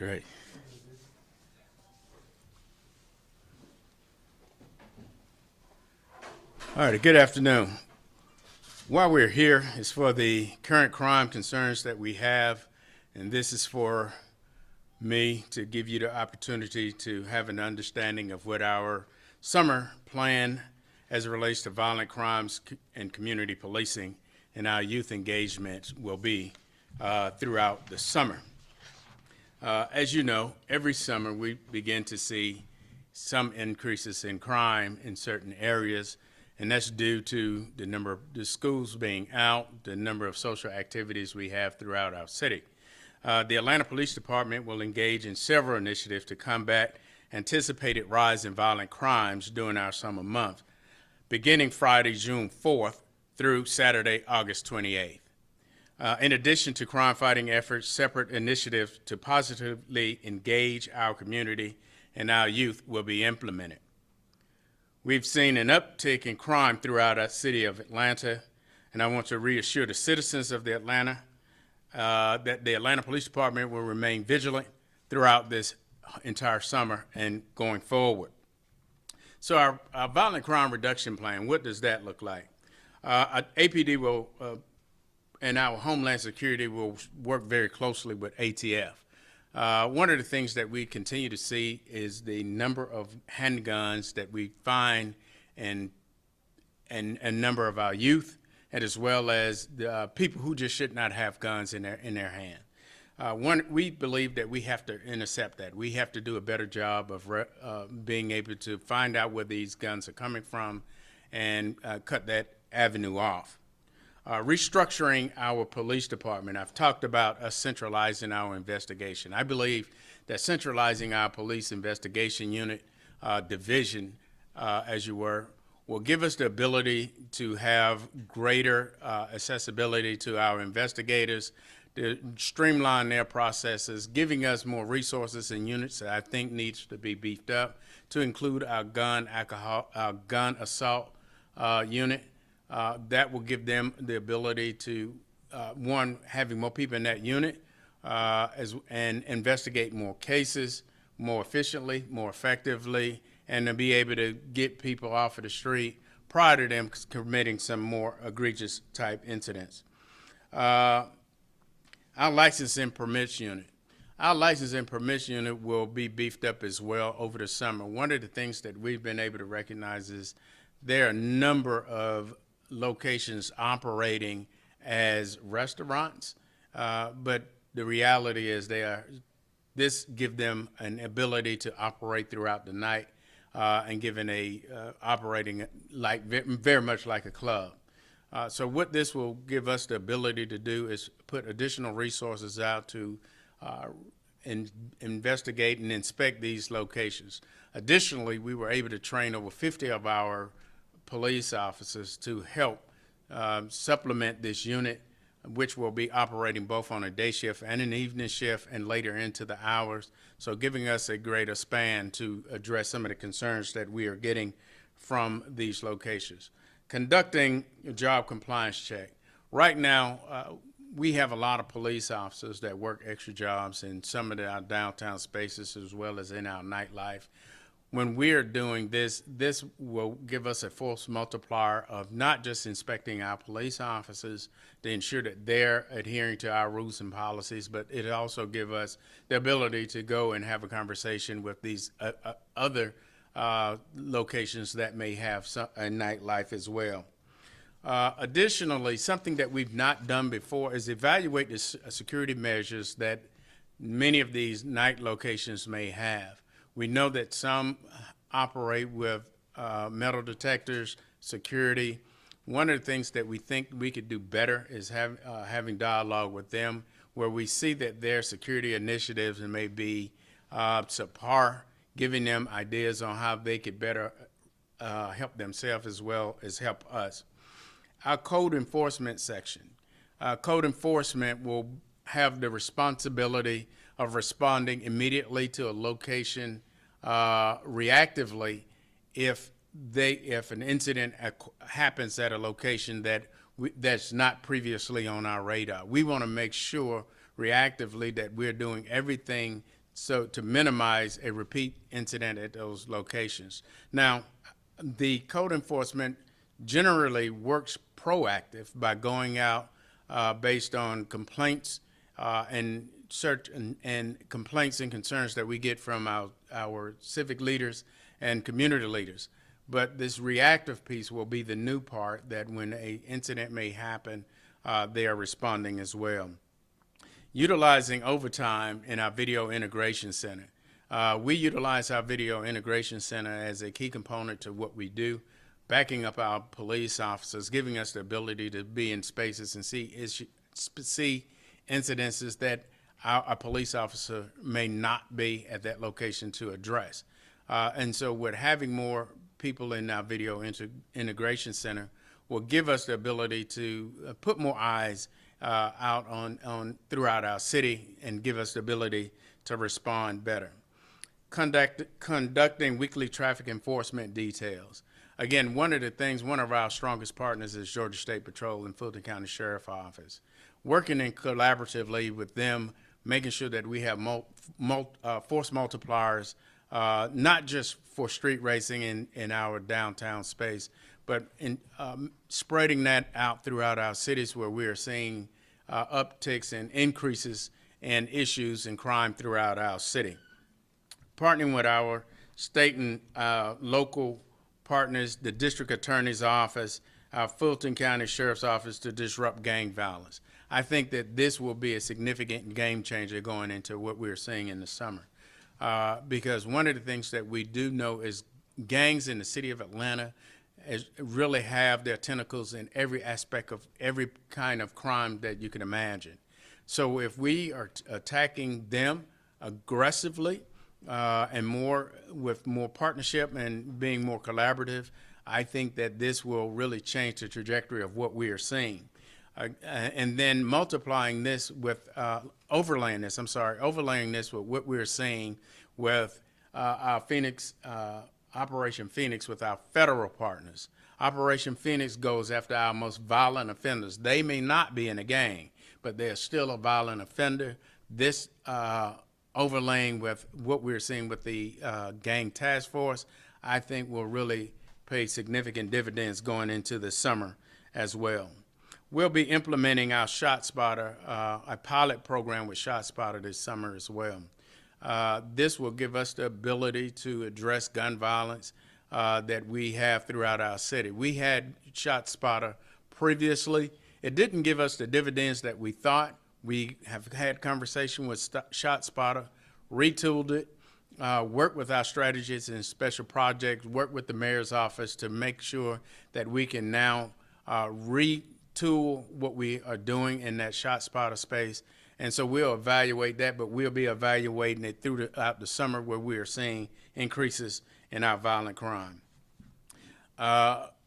Great. All right, good afternoon. Why we're here is for the current crime concerns that we have, and this is for me to give you the opportunity to have an understanding of what our summer plan as it relates to violent crimes and community policing and our youth engagement will be throughout the summer. As you know, every summer we begin to see some increases in crime in certain areas, and that's due to the number of the schools being out, the number of social activities we have throughout our city. The Atlanta Police Department will engage in several initiatives to combat anticipated rise in violent crimes during our summer month, beginning Friday, June 4th through Saturday, August 28th. In addition to crime-fighting efforts, separate initiatives to positively engage our community and our youth will be implemented. We've seen an uptick in crime throughout our city of Atlanta, and I want to reassure the citizens of the Atlanta that the Atlanta Police Department will remain vigilant throughout this entire summer and going forward. So our violent crime reduction plan, what does that look like? APD will and our Homeland Security will work very closely with ATF. One of the things that we continue to see is the number of handguns that we find in a number of our youth, and as well as the people who just should not have guns in their hand. We believe that we have to intercept that. We have to do a better job of being able to find out where these guns are coming from and cut that avenue off. Restructuring our police department. I've talked about us centralizing our investigation. I believe that centralizing our police investigation unit division, as you were, will give us the ability to have greater accessibility to our investigators, to streamline their processes, giving us more resources and units that I think needs to be beefed up, to include our gun assault unit. That will give them the ability to, one, having more people in that unit and investigate more cases more efficiently, more effectively, and to be able to get people off of the street prior to them committing some more egregious type incidents. Our license and permits unit. Our license and permits unit will be beefed up as well over the summer. One of the things that we've been able to recognize is there are a number of locations operating as restaurants, but the reality is this give them an ability to operate throughout the night and given operating like very much like a club. So what this will give us the ability to do is put additional resources out to investigate and inspect these locations. Additionally, we were able to train over 50 of our police officers to help supplement this unit, which will be operating both on a day shift and an evening shift and later into the hours, so giving us a greater span to address some of the concerns that we are getting from these locations. Conducting a job compliance check. Right now, we have a lot of police officers that work extra jobs in some of our downtown spaces as well as in our nightlife. When we're doing this, this will give us a force multiplier of not just inspecting our police officers to ensure that they're adhering to our rules and policies, but it also gives us the ability to go and have a conversation with these other locations that may have a nightlife as well. Additionally, something that we've not done before is evaluate the security measures that many of these night locations may have. We know that some operate with metal detectors, security. One of the things that we think we could do better is having dialogue with them where we see that their security initiatives may be subpar, giving them ideas on how they could better help themselves as well as help us. Our code enforcement section. Code enforcement will have the responsibility of responding immediately to a location reactively if an incident happens at a location that's not previously on our radar. We want to make sure reactively that we're doing everything so to minimize a repeat incident at those locations. Now, the code enforcement generally works proactive by going out based on complaints and search and complaints and concerns that we get from our civic leaders and community leaders. But this reactive piece will be the new part, that when an incident may happen, they are responding as well. Utilizing overtime in our video integration center. We utilize our video integration center as a key component to what we do, backing up our police officers, giving us the ability to be in spaces and see incidences that our police officer may not be at that location to address. And so with having more people in our video integration center will give us the ability to put more eyes out on throughout our city and give us the ability to respond better. Conducting weekly traffic enforcement details. Again, one of our strongest partners is Georgia State Patrol and Fulton County Sheriff Office. Working in collaboratively with them, making sure that we have force multipliers, not just for street racing in our downtown space, but in spreading that out throughout our cities where we are seeing upticks and increases in issues and crime throughout our city. Partnering with our state and local partners, the district attorney's office, our Fulton County Sheriff's Office, to disrupt gang violence. I think that this will be a significant game changer going into what we're seeing in the summer. Because one of the things that we do know is gangs in the city of Atlanta really have their tentacles in every aspect of every kind of crime that you can imagine. So if we are attacking them aggressively and with more partnership and being more collaborative, I think that this will really change the trajectory of what we are seeing. And then multiplying this with, overlaying this with what we're seeing with our Phoenix, Operation Phoenix with our federal partners. Operation Phoenix goes after our most violent offenders. They may not be in a gang, but they're still a violent offender. This overlaying with what we're seeing with the gang task force, I think will really pay significant dividends going into the summer as well. We'll be implementing our ShotSpotter, a pilot program with ShotSpotter this summer as well. This will give us the ability to address gun violence that we have throughout our city. We had ShotSpotter previously. It didn't give us the dividends that we thought. We have had conversation with ShotSpotter, retooled it, worked with our strategists and special projects, worked with the mayor's office to make sure that we can now retool what we are doing in that ShotSpotter space. And so we'll evaluate that, but we'll be evaluating it throughout the summer where we are seeing increases in our violent crime.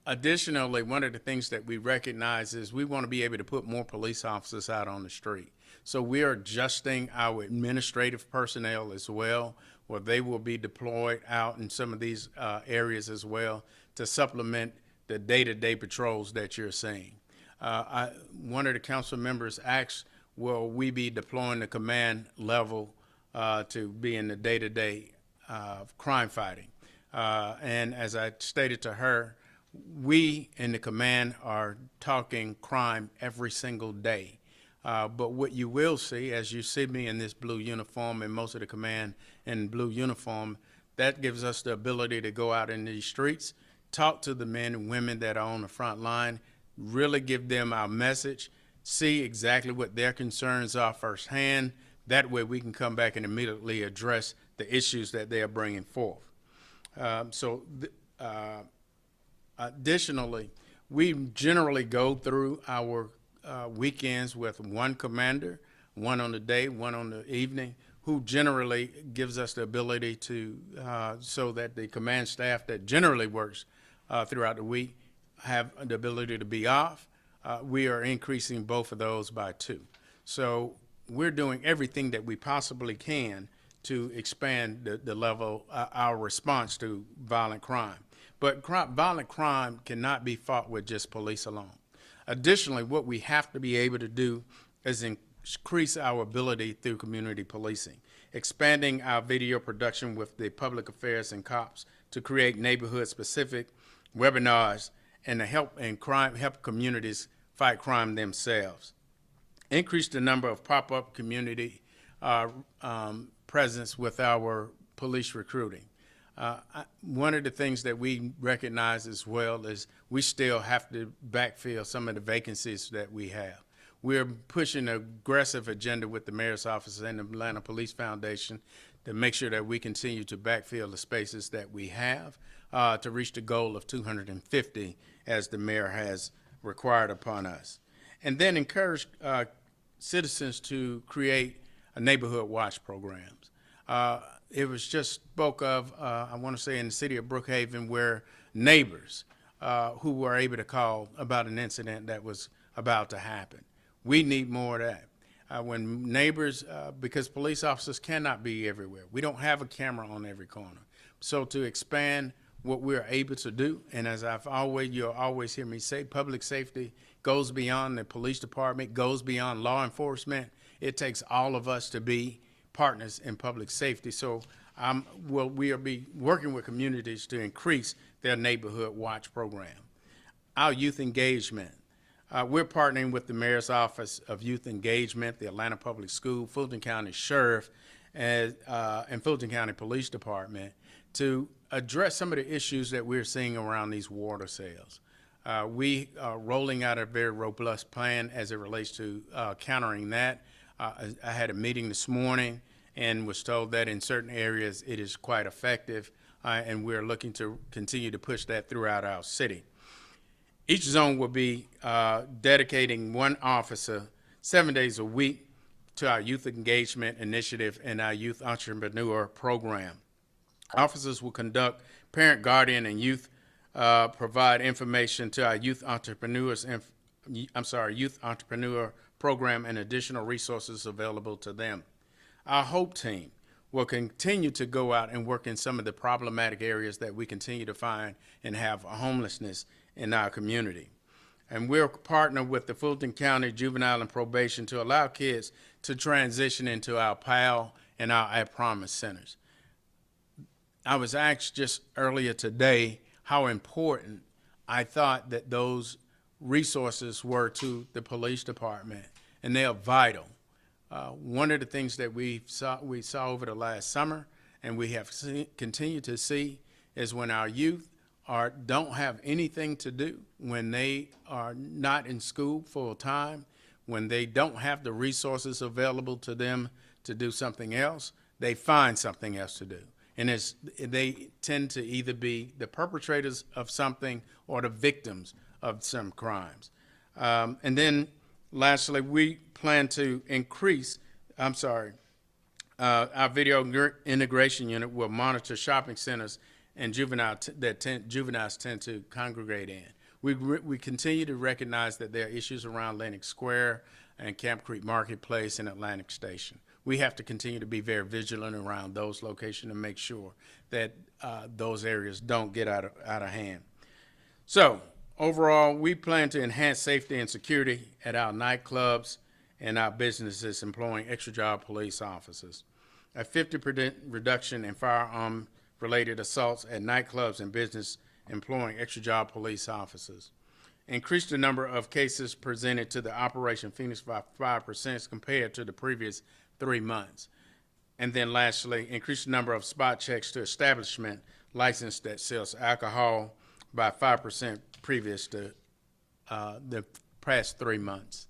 Additionally, one of the things that we recognize is we want to be able to put more police officers out on the street. So we are adjusting our administrative personnel as well, where they will be deployed out in some of these areas as well to supplement the day-to-day patrols that you're seeing. One of the council members asked, will we be deploying the command level to be in the day-to-day crime fighting? And as I stated to her, we in the command are talking crime every single day. But what you will see, as you see me in this blue uniform and most of the command in blue uniform, that gives us the ability to go out in these streets, talk to the men and women that are on the front line, really give them our message, see exactly what their concerns are firsthand. That way we can come back and immediately address the issues that they are bringing forth. Additionally, we generally go through our weekends with one commander, one on the day, one on the evening, who generally gives us the ability to, so that the command staff that generally works throughout the week have the ability to be off. We are increasing both of those by 2. So we're doing everything that we possibly can to expand the level, our response to violent crime. But violent crime cannot be fought with just police alone. Additionally, what we have to be able to do is increase our ability through community policing. expanding our video production with the public affairs and cops to create neighborhood-specific webinars and to help communities fight crime themselves. Increase the number of pop-up community presence with our police recruiting. One of the things that we recognize as well is we still have to backfill some of the vacancies that we have. We're pushing an aggressive agenda with the mayor's office and the Atlanta Police Foundation to make sure that we continue to backfill the spaces that we have to reach the goal of 250 as the mayor has required upon us. And then encourage citizens to create a neighborhood watch programs. It was just spoke of, I want to say in the city of Brookhaven, where neighbors who were able to call about an incident that was about to happen. We need more of that. When neighbors, because police officers cannot be everywhere. We don't have a camera on every corner. So to expand what we're able to do, and as you'll always hear me say, public safety goes beyond the police department, goes beyond law enforcement. It takes all of us to be partners in public safety. So we'll be working with communities to increase their neighborhood watch program. Our youth engagement. We're partnering with the Mayor's Office of Youth Engagement, the Atlanta Public School, Fulton County Sheriff, and Fulton County Police Department to address some of the issues that we're seeing around these water sales. We are rolling out a very robust plan as it relates to countering that. I had a meeting this morning and was told that in certain areas it is quite effective, and we're looking to continue to push that throughout our city. Each zone will be dedicating one officer 7 days a week to our youth engagement initiative and our youth entrepreneur program. Officers will conduct parent, guardian, and youth provide information to our youth entrepreneur program and additional resources available to them. Our HOPE team will continue to go out and work in some of the problematic areas that we continue to find and have homelessness in our community. And we'll partner with the Fulton County Juvenile and Probation to allow kids to transition into our PAL and our I Promise centers. I was asked just earlier today how important I thought that those resources were to the police department, and they are vital. One of the things that we saw over the last summer, and we have continued to see, is when our youth don't have anything to do, when they are not in school full time, when they don't have the resources available to them to do something else, they find something else to do. And they tend to either be the perpetrators of something or the victims of some crimes. And then lastly, we plan to increase, our video integration unit will monitor shopping centers and juveniles tend to congregate in. We continue to recognize that there are issues around Lenox Square and Camp Creek Marketplace and Atlantic Station. We have to continue to be very vigilant around those locations and make sure that those areas don't get out of hand. So overall, we plan to enhance safety and security at our nightclubs and our businesses employing extra job police officers. A 50% reduction in firearm-related assaults at nightclubs and business employing extra job police officers. Increase the number of cases presented to the Operation Phoenix by 5% compared to the previous 3 months. And then lastly, increase the number of spot checks to establishment licensed that sells alcohol by 5% previous to the past 3 months.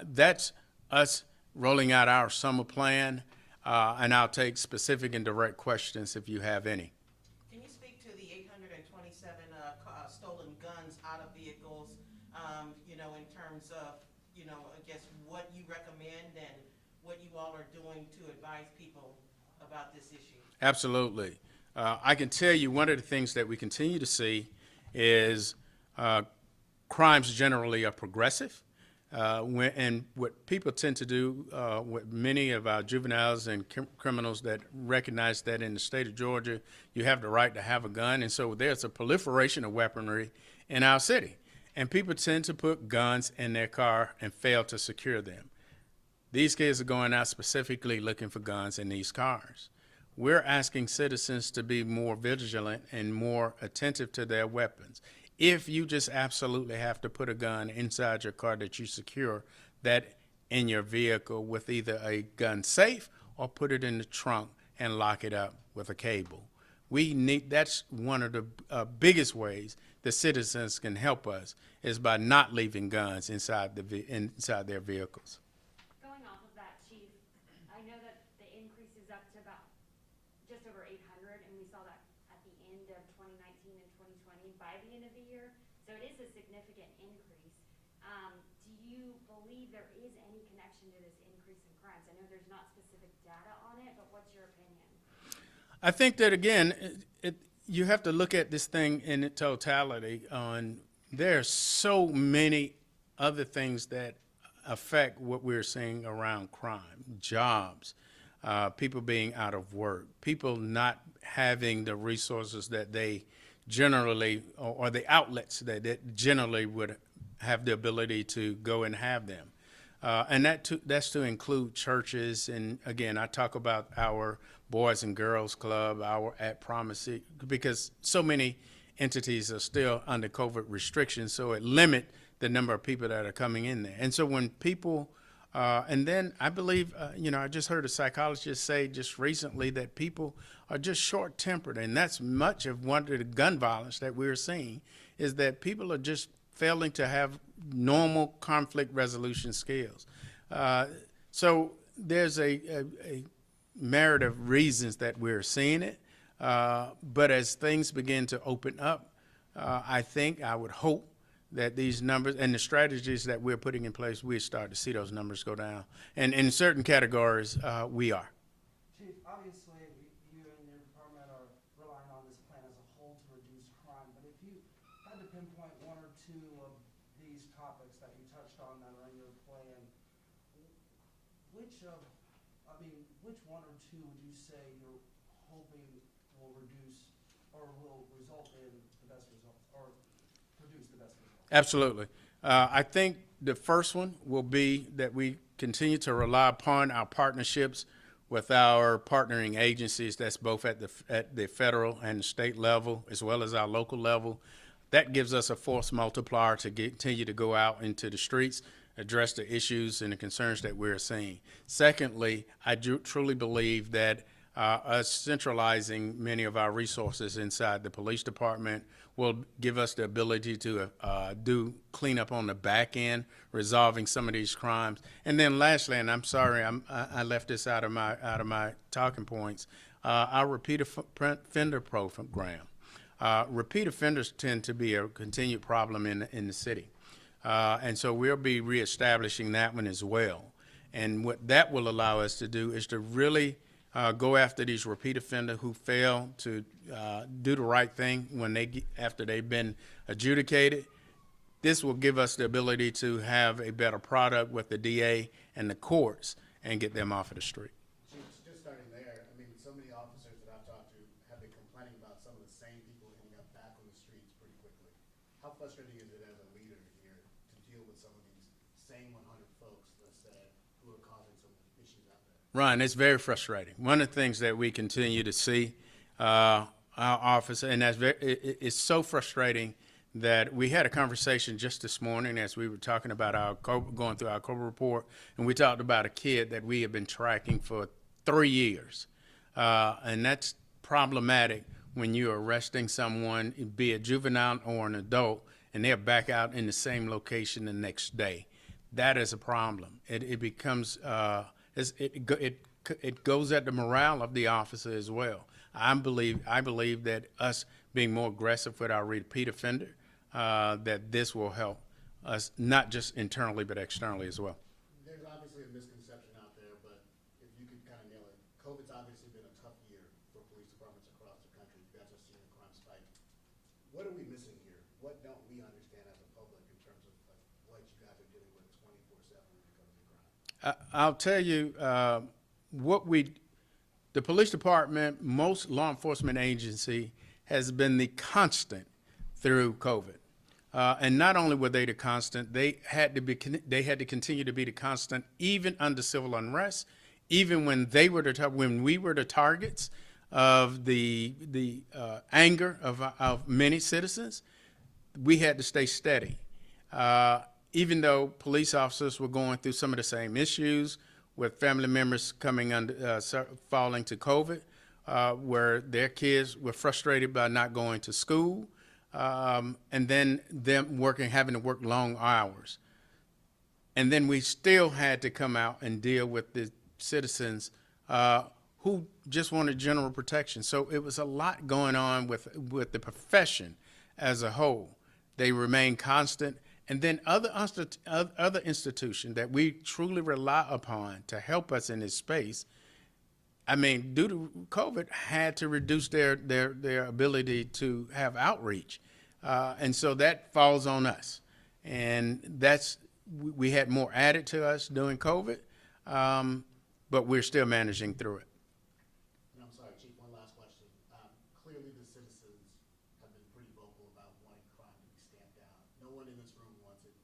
That's us rolling out our summer plan, and I'll take specific and direct questions if you have any. Can you speak to the 827 stolen guns out of vehicles, in terms of, I guess what you recommend and what you all are doing to advise people about this issue? Absolutely. I can tell you one of the things that we continue to see is crimes generally are progressive. And what people tend to do, what many of our juveniles and criminals that recognize that in the state of Georgia, you have the right to have a gun. And so there's a proliferation of weaponry in our city. And people tend to put guns in their car and fail to secure them. These kids are going out specifically looking for guns in these cars. We're asking citizens to be more vigilant and more attentive to their weapons. If you just absolutely have to put a gun inside your car that you secure that in your vehicle with either a gun safe or put it in the trunk and lock it up with a cable. That's one of the biggest ways the citizens can help us is by not leaving guns inside their vehicles. Going off of that, Chief, I know that the increase is up to about just over 800, and we saw that at the end of 2019 and 2020 by the end of the year. So it is a significant increase. Do you believe there is any connection to this increase in crimes? I know there's not specific data on it, but what's your opinion? I think that, again, you have to look at this thing in its totality. There are so many other things that affect what we're seeing around crime, jobs, people being out of work, people not having the resources that they generally, or the outlets that generally would have the ability to go and have them. And that's to include churches. And again, I talk about our Boys and Girls Club, our At Promise, because so many entities are still under COVID restrictions, so it limits the number of people that are coming in there. And so when people, and then I believe, I just heard a psychologist say just recently that people are just short-tempered, and that's much of one of the gun violence that we're seeing, is that people are just failing to have normal conflict resolution skills. So there's a merit of reasons that we're seeing it. But as things begin to open up, I would hope that these numbers and the strategies that we're putting in place, we start to see those numbers go down. And in certain categories, we are. Chief, obviously, you and your department are relying on this plan as a whole to reduce crime, but if you had to pinpoint one or two of these topics that you touched on that are in your plan, which one or two would you say you're hoping will reduce or will result in the best results or produce the best results? Absolutely. I think the first one will be that we continue to rely upon our partnerships with our partnering agencies. That's both at the federal and the state level, as well as our local level. That gives us a force multiplier to continue to go out into the streets, address the issues and the concerns that we're seeing. Secondly, I truly believe that us centralizing many of our resources inside the police department will give us the ability to do cleanup on the back end, resolving some of these crimes. And then lastly, and I'm sorry I left this out of my talking points, our repeat offender program. Repeat offenders tend to be a continued problem in the city. And so we'll be reestablishing that one as well. And what that will allow us to do is to really go after these repeat offenders who fail to do the right thing after they've been adjudicated. This will give us the ability to have a better product with the DA and the courts and get them off of the street. Just starting there, I mean, so many officers that I've talked to have been complaining about some of the same people ending up back on the streets pretty quickly. How frustrating is it as a leader here to deal with some of these same 100 folks, let's say, who are causing some issues out there? Ryan, it's very frustrating. One of the things that we continue to see our office, and it's so frustrating that we had a conversation just this morning as we were talking about going through our COVID report, and we talked about a kid that we have been tracking for 3 years. And that's problematic when you're arresting someone, be it juvenile or an adult, and they're back out in the same location the next day. That is a problem. It becomes, it goes at the morale of the officer as well. I believe that us being more aggressive with our repeat offender, that this will help us not just internally but externally as well. There's obviously a misconception out there, but if you could kind of nail it, COVID's obviously been a tough year for police departments across the country. You guys are seeing the crime spike. What are we missing here? What don't we understand as a public in terms of what you guys are dealing with 24/7 when it comes to crime? I'll tell you the police department, most law enforcement agency has been the constant through COVID. And not only were they the constant, they had to continue to be the constant even under civil unrest, even when when we were the targets of the anger of many citizens. We had to stay steady. Even though police officers were going through some of the same issues with family members coming under, falling to COVID, where their kids were frustrated by not going to school, and then them having to work long hours. And then we still had to come out and deal with the citizens who just wanted general protection. So it was a lot going on with the profession as a whole. They remain constant. And then other institutions that we truly rely upon to help us in this space, I mean, due to COVID, had to reduce their ability to have outreach. And so that falls on us. And we had more added to us during COVID, but we're still managing through it. And I'm sorry, Chief, one last question. Clearly the citizens have been pretty vocal about wanting crime to be stamped down. No one in this room wants it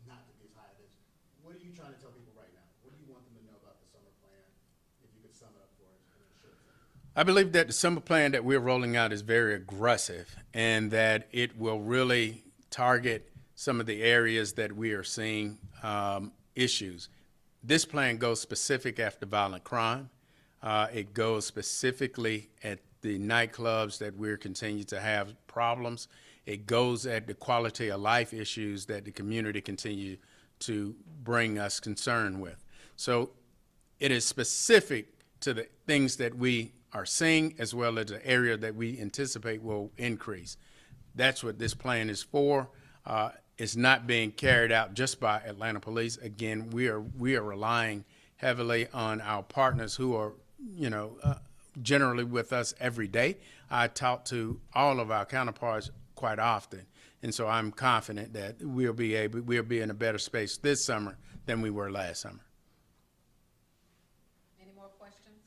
not to be as high as it is. What are you trying to tell people right now? What do you want them to know about the summer plan? If you could sum it up for us in a short sentence. I believe that the summer plan that we're rolling out is very aggressive and that it will really target some of the areas that we are seeing issues. This plan goes specific after violent crime. It goes specifically at the nightclubs that we're continuing to have problems. It goes at the quality of life issues that the community continue to bring us concern with. So it is specific to the things that we are seeing as well as the area that we anticipate will increase. That's what this plan is for. It's not being carried out just by Atlanta Police. Again, we are relying heavily on our partners who are, generally with us every day. I talk to all of our counterparts quite often, and so I'm confident that we'll be in a better space this summer than we were last summer. Any more questions?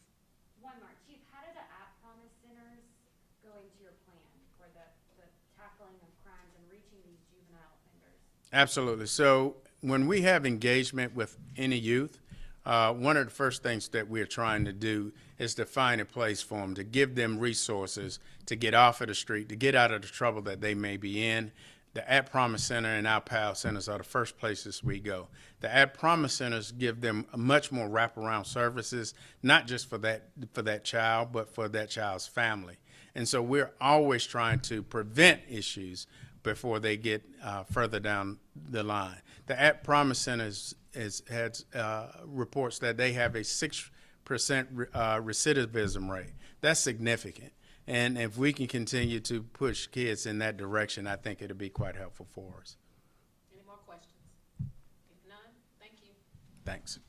One more. Chief, how do the at-promise centers go into your plan for the tackling of crimes and reaching these juvenile offenders? Absolutely. So when we have engagement with any youth, one of the first things that we're trying to do is to find a place for them, to give them resources to get off of the street, to get out of the trouble that they may be in. The At Promise Center and our PAL centers are the first places we go. The At Promise centers give them much more wraparound services, not just for that child, but for that child's family. And so we're always trying to prevent issues before they get further down the line. The At Promise Centers has reports that they have a 6% recidivism rate. That's significant. And if we can continue to push kids in that direction, I think it'll be quite helpful for us. Any more questions? If none, thank you. Thanks.